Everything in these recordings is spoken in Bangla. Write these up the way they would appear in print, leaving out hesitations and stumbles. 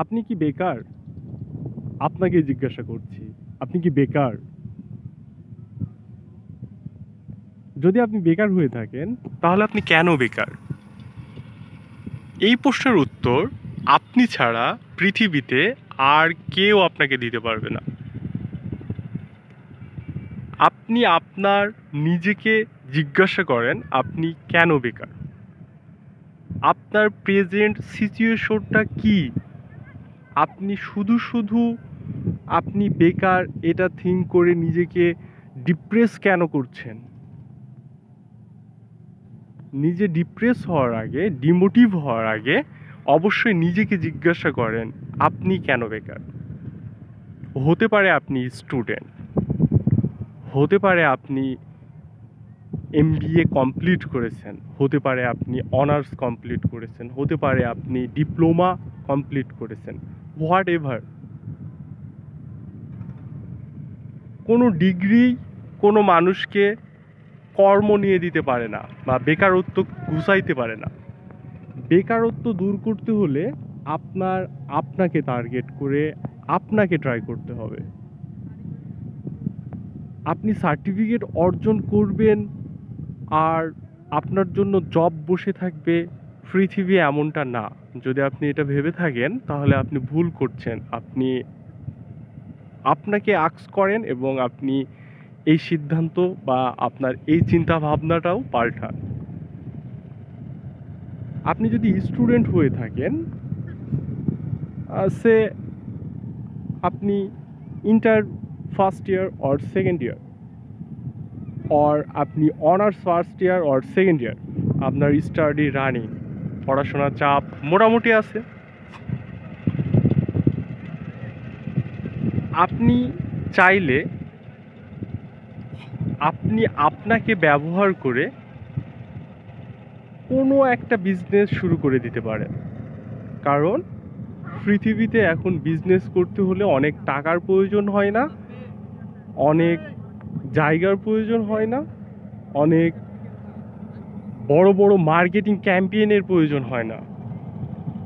আপনি কি বেকার? আপনাকে জিজ্ঞাসা করছি, আপনি কি বেকার? যদি আপনি বেকার হয়ে থাকেন, তাহলে আপনি কেন বেকার? এই প্রশ্নের উত্তর আপনি ছাড়া পৃথিবীতে আর কেউ আপনাকে দিতে পারবে না। আপনি আপনার নিজেকে জিজ্ঞাসা করেন, আপনি কেন বেকার? আপনার প্রেজেন্ট সিচুয়েশনটা কি? আপনি শুধু আপনি বেকার এটা থিঙ্ক করে নিজেকে ডিপ্রেস কেন করছেন? নিজে ডিপ্রেস হওয়ার আগে, ডিমোটিভ হওয়ার আগে অবশ্যই নিজেকে জিজ্ঞাসা করেন, আপনি কেন বেকার? হতে পারে আপনি স্টুডেন্ট, হতে পারে আপনি এমবিএ কমপ্লিট করেছেন, হতে পারে আপনি অনার্স কমপ্লিট করেছেন, হতে পারে আপনি ডিপ্লোমা কমপ্লিট করেছেন, হোয়াট এভার। কোনো ডিগ্রি কোনো মানুষকে কর্ম নিয়ে দিতে পারে না বা বেকারত্ব ঘুচাইতে পারে না। বেকারত্ব দূর করতে হলে আপনাকে টার্গেট করে আপনাকে ট্রাই করতে হবে। আপনি সার্টিফিকেট অর্জন করবেন আর আপনার জন্য জব বসে থাকবে পৃথিবী, এমনটা না। যদি আপনি এটা ভেবে থাকেন তাহলে আপনি ভুল করছেন। আপনি আপনাকে আক্স করেন এবং আপনি এই সিদ্ধান্ত বা আপনার এই চিন্তা ভাবনাটাও পাল্টান। আপনি যদি স্টুডেন্ট হয়ে থাকেন, সে আপনি inter first year or second year, or আপনি honours first year or second year, আপনার স্টাডি রানিং, পড়াশোনার চাপ মোটামুটি আছে। আপনি চাইলে আপনি আপনাকে ব্যবহার করে কোনো একটা বিজনেস শুরু করে দিতে পারেন। কারণ পৃথিবীতে এখন বিজনেস করতে হলে অনেক টাকার প্রয়োজন হয় না, অনেক জায়গার প্রয়োজন হয় না, অনেক বড় বড় মার্কেটিং ক্যাম্পেইনের প্রয়োজন হয় না।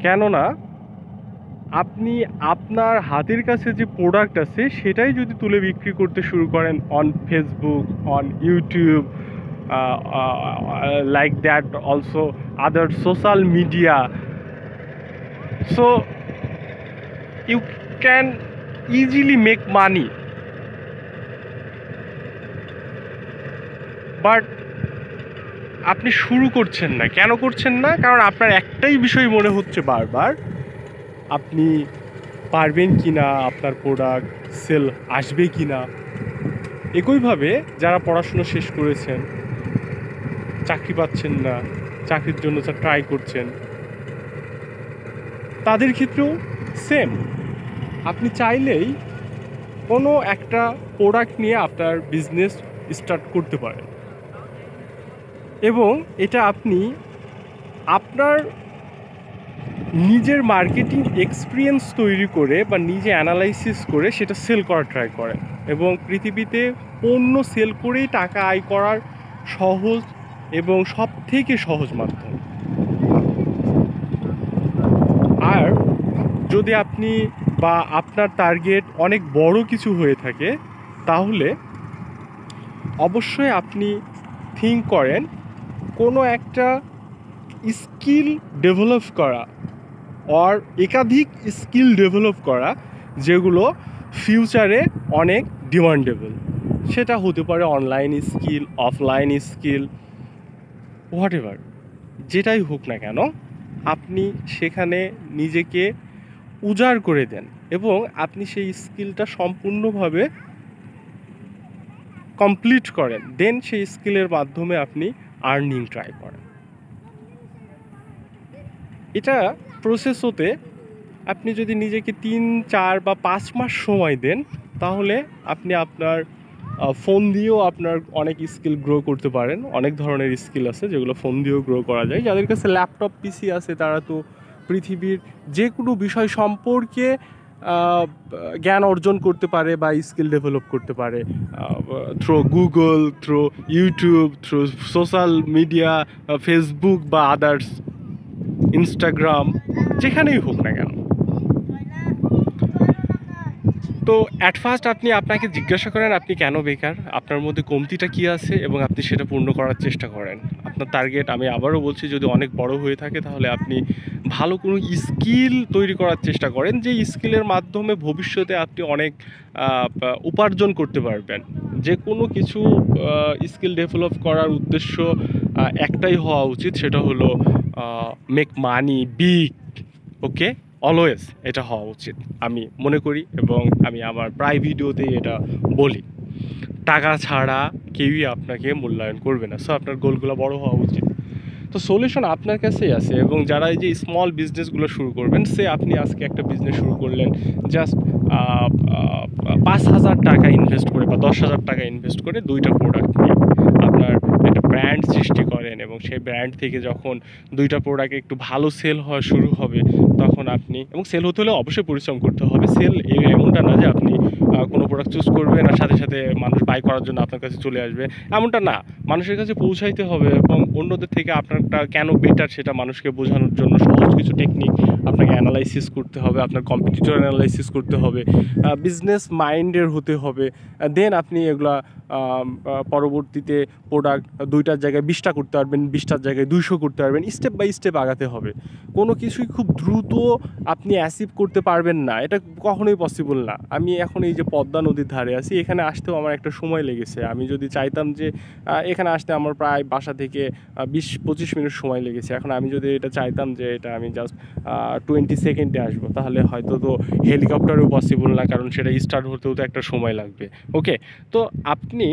কেননা আপনি আপনার হাতের কাছে যে প্রোডাক্ট আছে সেটাই যদি তুলে বিক্রি করতে শুরু করেন on Facebook, on YouTube, like that also other social media, so you can easily make money. But আপনি শুরু করছেন না। কেন করছেন না? কারণ আপনার একটাই বিষয় মনে হচ্ছে বারবার, আপনি পারবেন কি না, আপনার প্রোডাক্ট সেল আসবে কি না। একইভাবে যারা পড়াশুনো শেষ করেছেন, চাকরি পাচ্ছেন না, চাকরির জন্য যা ট্রাই করছেন, তাদের ক্ষেত্রেও সেম। আপনি চাইলেই কোনো একটা প্রোডাক্ট নিয়ে আপনার বিজনেস স্টার্ট করতে পারেন এবং এটা আপনি আপনার নিজের মার্কেটিং এক্সপিরিয়েন্স তৈরি করে বা নিজে অ্যানালাইসিস করে সেটা সেল করার ট্রাই করেন। এবং পৃথিবীতে পণ্য সেল করেই টাকা আয় করার সহজ এবং সবথেকে সহজ মাধ্যম। আর যদি আপনি বা আপনার টার্গেট অনেক বড় কিছু হয়ে থাকে, তাহলে অবশ্যই আপনি থিঙ্ক করেন কোনো একটা স্কিল ডেভেলপ করা আর একাধিক স্কিল ডেভেলপ করা, যেগুলো ফিউচারে অনেক ডিমান্ডেবল। সেটা হতে পারে online skill, offline skill, what ever, যেটাই হোক না কেন আপনি সেখানে নিজেকে উজাড় করে দেন এবং আপনি সেই স্কিলটা সম্পূর্ণভাবে কমপ্লিট করেন। দেন সেই স্কিলের মাধ্যমে আপনি আর্নিং ট্রাই করেন। এটা প্রসেস হতে আপনি যদি নিজেকে 3, 4 বা 5 মাস সময় দেন, তাহলে আপনি আপনার ফোন দিয়েও আপনার অনেক স্কিল গ্রো করতে পারেন। অনেক ধরনের স্কিল আছে যেগুলো ফোন দিয়েও গ্রো করা যায়। যাদের কাছে ল্যাপটপ পিসি আছে তারা তো পৃথিবীর যে কোনো বিষয় সম্পর্কে জ্ঞান অর্জন করতে পারে বা স্কিল ডেভেলপ করতে পারে through Google, through YouTube, through social media, Facebook বা আদার্স, ইনস্টাগ্রাম, যেখানেই হোক না কেন। তো অ্যাট ফার্স্ট আপনি আপনাকে জিজ্ঞাসা করেন আপনি কেন বেকার, আপনার মধ্যে কমতিটা কী আছে এবং আপনি সেটা পূর্ণ করার চেষ্টা করেন। আপনার টার্গেট, আমি আবারও বলছি, যদি অনেক বড় হয়ে থাকে তাহলে আপনি ভালো কোনো স্কিল তৈরি করার চেষ্টা করেন, যে স্কিলের মাধ্যমে ভবিষ্যতে আপনি অনেক উপার্জন করতে পারবেন। যে কোনো কিছু স্কিল ডেভেলপ করার উদ্দেশ্য একটাই হওয়া উচিত, সেটা হলো মেক মানি বিগ। ওকে, অলওয়েজ এটা হওয়া উচিত আমি মনে করি, এবং আমি আমার প্রায় ভিডিওতেই এটা বলি। টাকা ছাড়া কেউই আপনাকে মূল্যায়ন করবে না। সো আপনার গোলগুলো বড় হওয়া উচিত। তো সলিউশন আপনার কাছেই আছে। এবং যারা এই যে স্মল বিজনেসগুলো শুরু করবেন, সে আপনি আজকে একটা বিজনেস শুরু করলেন জাস্ট 5,000 টাকা ইনভেস্ট করে বা 10,000 টাকা ইনভেস্ট করে 2টা প্রোডাক্ট নিয়ে আপনার একটা ব্র্যান্ড সৃষ্টি করেন, এবং সেই ব্র্যান্ড থেকে যখন 2টা প্রোডাক্ট একটু ভালো সেল হওয়া শুরু হবে, তখন আপনি, এবং সেল হতে হলে অবশ্যই পরিশ্রম করতে হবে। সেল এমনটা না যে আপনি কোনো প্রোডাক্ট চুজ করবেন আর সাথে সাথে মানুষ বাই করার জন্য আপনার কাছে চলে আসবে, এমনটা না। মানুষের কাছে পৌঁছাইতে হবে, এবং অন্যদের থেকে আপনারটা কেন বেটার সেটা মানুষকে বোঝানোর জন্য সহজ কিছু টেকনিক আপনাকে অ্যানালাইসিস করতে হবে, আপনার কম্পিটিটর অ্যানালাইসিস করতে হবে, বিজনেস মাইন্ডের হতে হবে। দেন আপনি এগুলা পরবর্তীতে প্রোডাক্ট 2টার জায়গায় 20টা করতে পারবেন, 20টার জায়গায় 200 করতে পারবেন। স্টেপ বাই স্টেপ আগাতে হবে। কোনো কিছুই খুব দ্রুত আপনি অ্যাচিভ করতে পারবেন না, এটা কখনোই পসিবল না। আমি এখন এই যে পদ্মা নদীর ধারে আছি, এখানে আসতেও আমার একটা সময় লেগেছে। আমি যদি চাইতাম যে এখানে আসতে আমার প্রায় বাসা থেকে 20-25 মিনিট সময় লেগেছে। এখন আমি যদি এটা চাইতাম যে এটা আমি জাস্ট 20 সেকেন্ডে আসবো, তাহলে হয়তো তো হেলিকপ্টারও পসিবল না, কারণ সেটা স্টার্ট হতেও তো একটা সময় লাগবে। ওকে, তো আপনি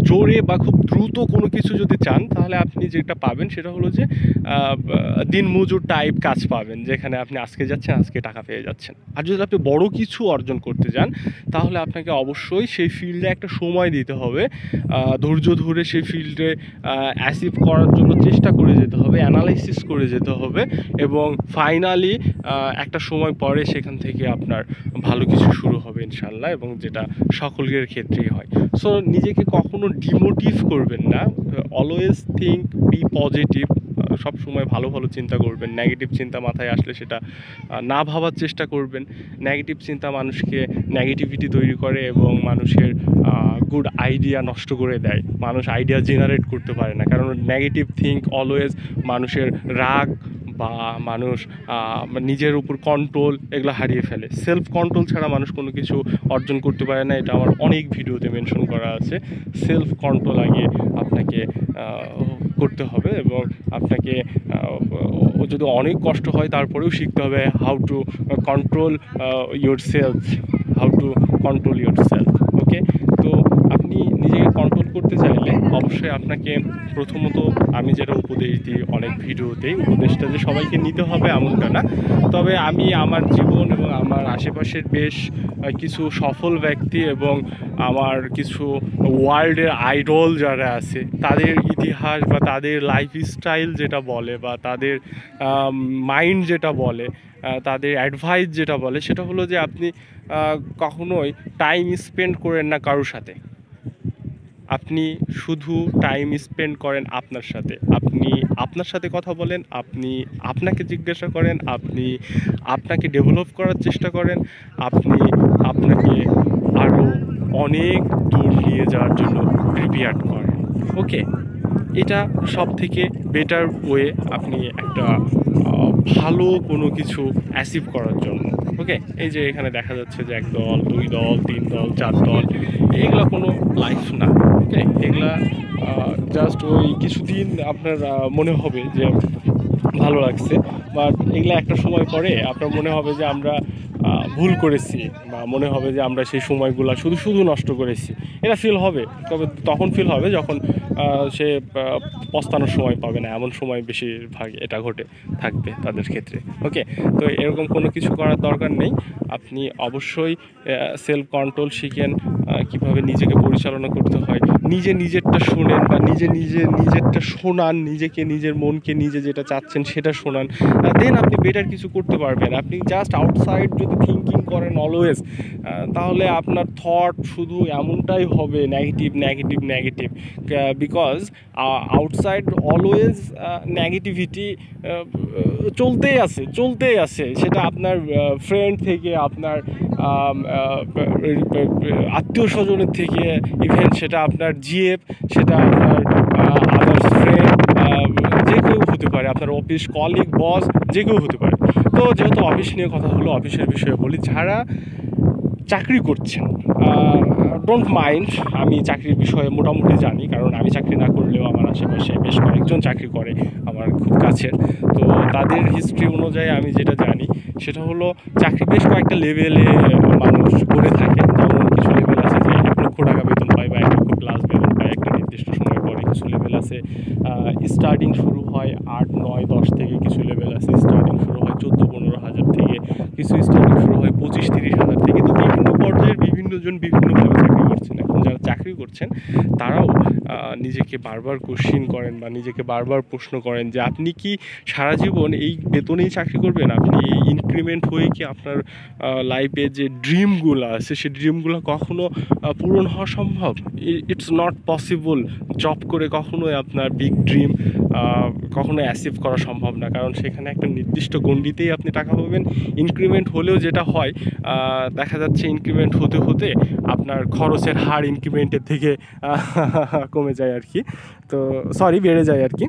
জোরে বা খুব দ্রুত কোনো কিছু যদি চান, তাহলে আপনি যেটা পাবেন সেটা হলো যে দিনমজুর টাইপ কাজ পাবেন, যেখানে আপনি আজকে যাচ্ছেন, আজকে টাকা পেয়ে যাচ্ছেন। আর যদি আপনি বড় কিছু অর্জন করতে যান, তাহলে আপনাকে অবশ্যই সেই ফিল্ডে একটা সময় দিতে হবে, ধৈর্য ধরে সেই ফিল্ডে অ্যাচিভ করার জন্য চেষ্টা করে যেতে হবে, অ্যানালাইসিস করে যেতে হবে, এবং ফাইনালি একটা সময় পরে সেখান থেকে আপনার ভালো কিছু শুরু হবে ইনশাল্লাহ, এবং যেটা সকলের ক্ষেত্রেই হয়। সো নিজেকে কখনো ডিমোটিভ করবেন না, অলওয়েজ থিঙ্ক, বি পজিটিভ। সব সময় ভালো ভালো চিন্তা করবেন। নেগেটিভ চিন্তা মাথায় আসলে সেটা না ভাবার চেষ্টা করবেন। নেগেটিভ চিন্তা মানুষকে নেগেটিভিটি তৈরি করে এবং মানুষের গুড আইডিয়া নষ্ট করে দেয়। মানুষ আইডিয়া জেনারেট করতে পারে না, কারণ নেগেটিভ থিঙ্ক অলওয়েজ মানুষের রাগ বা মানুষ নিজের উপর কন্ট্রোল এগুলো হারিয়ে ফেলে। সেলফ কন্ট্রোল ছাড়া মানুষ কোনো কিছু অর্জন করতে পারে না, এটা আমার অনেক ভিডিওতে মেনশন করা আছে। সেলফ কন্ট্রোল আগে আপনাকে করতে হবে, এবং আপনাকে যদি অনেক কষ্ট হয় তারপরেও শিখতে হবে how to control yourself, okay. তো আপনি নিজেকে কন্ট্রোল করতে চাইলে অবশ্যই আপনাকে প্রথমত আমি যেটা উপদেশ দিই অনেক ভিডিওতেই, উপদেশটা যে সবাইকে নিতে হবে এমনটা না, তবে আমি আমার জীবন এবং আমার আশেপাশের বেশ কিছু সফল ব্যক্তি এবং আমার কিছু ওয়ার্ল্ডের আইডল যারা আছে তাদের ইতিহাস বা তাদের লাইফস্টাইল যেটা বলে বা তাদের মাইন্ড যেটা বলে, তাদের অ্যাডভাইস যেটা বলে, সেটা হলো যে আপনি কখনোই টাইম স্পেন্ড করেন না কারোর সাথে, আপনি শুধু টাইম স্পেন্ড করেন আপনার সাথে। আপনি আপনার সাথে কথা বলেন, আপনি আপনাকে জিজ্ঞাসা করেন, আপনি আপনাকে ডেভেলপ করার চেষ্টা করেন, আপনি আপনাকে আরও অনেক দূর নিয়ে যাওয়ার জন্য প্রিপেয়ার করেন। ওকে, এটা সব থেকে বেটার ওয়ে আপনি একটা ভালো কোনো কিছু অ্যাচিভ করার জন্য। ওকে, এই যে এখানে দেখা যাচ্ছে যে 1 দল, 2 দল, 3 দল, 4 দল, এগুলো কোনো লাইফ না। ওকে, এগুলা জাস্ট ওই কিছুদিন আপনার মনে হবে যে ভালো লাগছে, বাট এগুলো একটা সময় পরে আপনার মনে হবে যে আমরা ভুল করেছি, বা মনে হবে যে আমরা সেই সময়গুলো শুধু শুধু নষ্ট করেছি। এটা ফিল হবে, তবে তখন ফিল হবে যখন সে পস্তানোর সময় পাবে না, এমন সময় বেশিরভাগ এটা ঘটে থাকবে তাদের ক্ষেত্রে। ওকে, তো এরকম কোনো কিছু করার দরকার নেই। আপনি অবশ্যই সেলফ কন্ট্রোল শিখেন, কীভাবে নিজেকে পরিচালনা করতে হয়, নিজেরটা শোনেন বা নিজেরটা শোনান, নিজেকে, নিজের মনকে নিজে যেটা চাচ্ছেন সেটা শোনান, দেন আপনি বেটার কিছু করতে পারবেন। আপনি জাস্ট আউটসাইড যদি থিঙ্কিং করেন অলওয়েজ, তাহলে আপনার থট শুধু এমনটাই হবে negative, because outside always negativity চলতেই আছে। সেটা আপনার ফ্রেন্ড থেকে, আপনার আত্মীয় স্বজনের থেকে, ইভেন সেটা আপনার জিএফ, সেটা আপনার আদার্স ফ্রেন্ড, যে কেউ হতে পারে, আপনার অফিস কলিগ, বস, যে কেউ হতে পারে। তো যেহেতু অফিস নিয়ে কথা হলো, অফিসের বিষয়ে বলি। যারা চাকরি করছেন, ডোন্ট মাইন্ড, আমি চাকরির বিষয়ে মোটামুটি জানি, কারণ আমি চাকরি না করলেও আমার আশেপাশে বেশ কয়েকজন চাকরি করে আমার খুব কাছের। তো তাদের হিস্ট্রি অনুযায়ী আমি যেটা জানি সেটা হলো, চাকরি বেশ কয়েকটা লেভেলে মানুষ করে থাকে। যেমন কিছু লেভেল আছে যে 1 লক্ষ টাকা বেতন পায় বা 1 লক্ষ প্লাস বেতন পায় একটা নির্দিষ্ট সময় পরে। কিছু লেভেল আছে স্টার্টিং শুরু হয় 8, 9, 10 থেকে। কিছু লেভেল আছে স্টার্টিং শুরু হয় 14-15 হাজার থেকে। কিছু স্টার্টিং শুরু হয় 25-30 হাজার থেকে। তো বিভিন্ন পর্যায়ের বিভিন্নজন বিভিন্নভাবে চাকরি করছেন। এখন যারা চাকরি করছেন তারাও নিজেকে বারবার কোশ্চিন করেন বা নিজেকে বারবার প্রশ্ন করেন যে আপনি কি সারা জীবন এই বেতনেই চাকরি করবেন? আপনি এই ইনক্রিমেন্ট হয়ে কি আপনার লাইফে যে ড্রিমগুলো আছে সেই ড্রিমগুলো কখনো পূরণ হওয়া সম্ভব? It's not possible. জব করে কখনোই আপনার বিগ ড্রিম কখনো অ্যাচিভ করা সম্ভব না, কারণ সেখানে একটা নির্দিষ্ট গণ্ডিতেই আপনি টাকা পাবেন। ইনক্রিমেন্ট হলেও যেটা হয়, দেখা যাচ্ছে ইনক্রিমেন্ট হতে হতে আপনার খরচের হার ইনক্রিমেন্টের থেকে কমে যায় আর কি, তো সরি, বেড়ে যায় আর কি।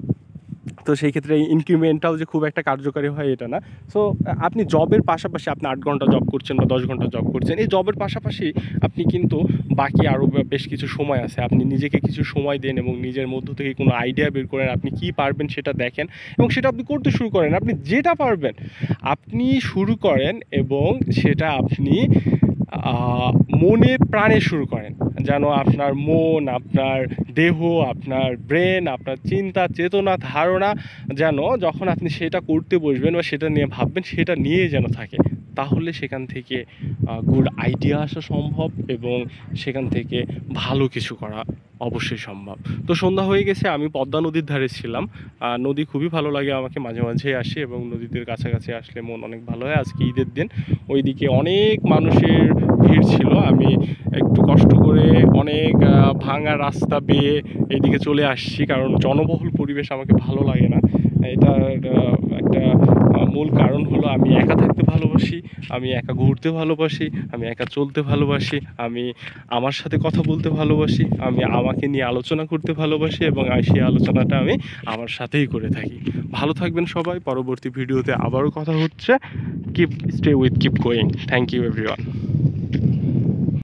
তো সেই ক্ষেত্রে ইনক্রিমেন্টটাও যে খুব একটা কার্যকারী হয় এটা না। সো আপনি জবের পাশাপাশি, আপনি 8 ঘন্টা জব করছেন বা 10 ঘন্টা জব করছেন, এই জবের পাশাপাশি আপনি কিন্তু বাকি আরও বেশ কিছু সময় আছে, আপনি নিজেকে কিছু সময় দেন এবং নিজের মধ্য থেকে কোনো আইডিয়া বের করেন, আপনি কি পারবেন সেটা দেখেন এবং সেটা আপনি করতে শুরু করেন। আপনি যেটা পারবেন আপনি শুরু করেন এবং সেটা আপনি মনে প্রাণে শুরু করেন, যেন আপনার মন, আপনার দেহ, আপনার ব্রেন, আপনার চিন্তা, চেতনা, ধারণা যেন যখন আপনি সেটা করতে বসবেন বা সেটা নিয়ে ভাববেন, সেটা নিয়ে যেন থাকে। তাহলে সেখান থেকে গুড আইডিয়া আসা সম্ভব এবং সেখান থেকে ভালো কিছু করা অবশ্যই সম্ভব। তো সন্ধ্যা হয়ে গেছে, আমি পদ্মা নদীর ধারে ছিলাম। নদী খুবই ভালো লাগে আমাকে, মাঝে মাঝেই আসি এবং নদীদের কাছাকাছি আসলে মন অনেক ভালো হয়। আজকে ঈদের দিন, ওইদিকে অনেক মানুষের ভিড় ছিল। আমি একটু কষ্ট করে অনেক ভাঙা রাস্তা বেয়ে এইদিকে চলে আসছি, কারণ জনবহুল পরিবেশ আমাকে ভালো লাগে না। এটার একটা মূল কারণ হলো আমি একা থাকতে ভালোবাসি, আমি একা ঘুরতে ভালোবাসি, আমি একা চলতে ভালোবাসি, আমি আমার সাথে কথা বলতে ভালোবাসি, আমি আমাকে নিয়ে আলোচনা করতে ভালোবাসি এবং সেই আলোচনাটা আমি আমার সাথেই করে থাকি। ভালো থাকবেন সবাই, পরবর্তী ভিডিওতে আবারও কথা হচ্ছে। Keep stay with keep going. Thank you everyone.